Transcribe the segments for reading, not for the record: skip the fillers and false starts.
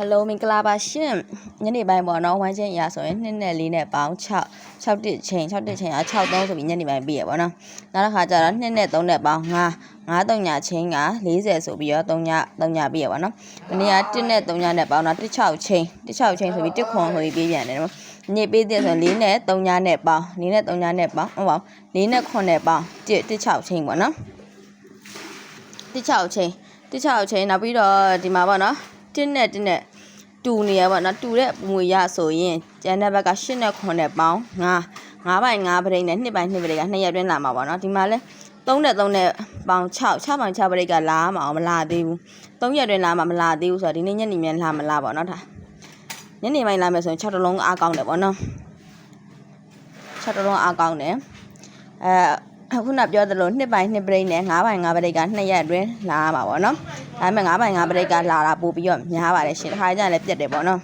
Hello မင်္ဂလာပါရှင်ညနေပိုင်းပေါ့နော်ဝမ်းချင်းအရာဆိုရင်2နဲ့4နဲ့ပေါင်း6တစ်ချိန်က6သုံးဆိုပြီးညနေပိုင်းပြည့်ရပေါ့နော်နောက်တစ်ခါကျတော့2နဲ့3နဲ့ပေါင်း9တုံညာချင်းက40ဆိုပြီးတော့3ညပြည့်ရပေါ့နော်ဒီနေ့က1နဲ့3ညနဲ့ပေါင်းတော့16ချင်းဆိုပြီး1ခွန်ဆိုပြီးပြည့်ပြန်တယ်နော်ညပေးတဲ့ဆို4နဲ့3ညနဲ့ပေါင်း4နဲ့3ညနဲ့ပေါင်းဟုတ်ပါဘူး4နဲ့9နဲ့ပေါင်း16ချင်းပေါ့နော်16ချင်းနောက်ပြီးတော့ဒီမှာပေါ့နော်1နဲ့တူနေရပါတော့တူတဲ့မွေရဆိုရင်ကျန်တဲ့ဘက်က8နဲ့9နဲ့ပေါင်း9ပိုင်း9ပရိတ်နဲ့2ပိုင်း2ပရိတ်က2ရက်တွင်းလာမှာပေါ့နော်ဒီမှာလဲ3နဲ့3နဲ့ပေါင်း6ပိုင်း6ပရိတ်ကလာမှာအောင်မလာသေးဘူး3ရက်တွင်းလာမှာမလာသေးဘူးဆိုတော့ဒီနေ့ညနေမြန်လာမလားပေါ့နော်ဒါညနေပိုင်းလာမယ်ဆိုရင်6တလုံးအားကောင်းတယ်ပေါ့နော်6တလုံးအားကောင်းတယ်ခုနပြောသလို2ပိုင်း2ပရိတ်နဲ့9ပိုင်း9ပရိတ်က2ရက်အတွင်းလာမှာပေါ့နော်ဒါပေမဲ့9ပိုင်း9ပရိတ်ကလာတာပို့ပြီးတော့များပါတယ်ရှင်တစ်ခါကျရင်လည်းပြတ်တယ်ပေါ့နော်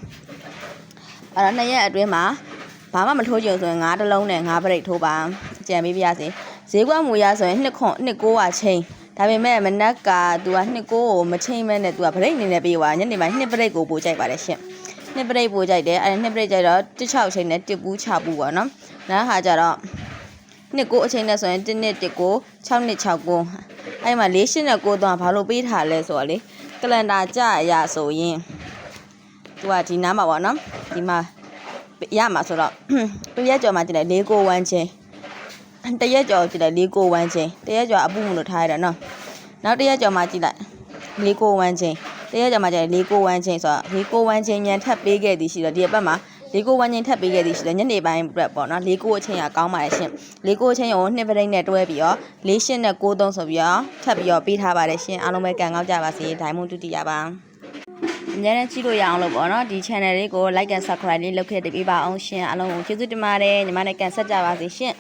အဲ့တော့2ရက်အတွင်းမှာဘာမှမထိုးကြုံဆိုရင်9တလုံးနဲ့9ပရိတ်ထိုးပါကြံပေးပြရစေဈေးကွက်မူရဆိုရင်2ကိုချိန်ဒါပေမဲ့မနက်ကသူက2ကိုမချိန်မဲနဲ့သူကပရိတ်အနေနဲ့ပေးသွားညနေပိုင်း2ပရိတ်ကိုပို့ကြိုက်ပါတယ်ရှင်2ပရိတ်ပို့ကြိုက်တယ်အဲ့2ပရိတ်ကြိုက်တော့16ချိန်နဲ့1ပူး6ပူးပေါ့နော်နောက်ဟာကျတော့2ကိုအချိန်နဲ့ဆိုရင်1နှစ်1ကို6နှစ်6ကိုအဲ့မှာ4 8နဲ့9တော့ဘာလို့ပေးထားလဲဆိုတော့လေကလန်ဒါကြရဆိုရင်သူကဒီနားမှာပေါ့နော်ဒီမှာရမှာဆိုတော့တရက်ကျော်မှာကြည့်လိုက်4ကို1ချင်းတရက်ကျော်ကြည့်လိုက်4ကို1ချင်းတရက်ကျော်အပူမလို့ထားရတာနော်နောက်တရက်ကျော်မှာကြည့်လိုက်4ကို1ချင်းတရက်ကျော်မှာကြည့်လိုက်4ကို1ချင်းဆိုတော့4ကို1ချင်းညံထပ်ပေးခဲ့သည်ရှိတော့ဒီဘက်မှာ4ကို1ချင်းထပ်ပေးခဲ့သည်ရှိတော့ညနေပိုင်းပြတ်ပေါ့နော်4ကိုအချင်းကကောင်းပါတယ်ရှင်4ကိုအချင်းကို2ပရိတ်နဲ့တွဲပြီးတော့4 8နဲ့9 3ဆိုပြီးတော့ထပ်ပြီးတော့ပေးထားပါတယ်ရှင်အားလုံးပဲကံကောင်းကြပါစေဒိုင်မွန်တူတီရပါအများနဲ့ကြည့်လို့ရအောင်လို့ပေါ့နော်ဒီ channel လေးကို like and subscribe လေးလုပ်ခဲ့ပေးပါအောင်ရှင်အားလုံးကိုကျေးဇူးတင်ပါတယ်ညီမနဲ့ကန်ဆက်ကြပါစေရှင်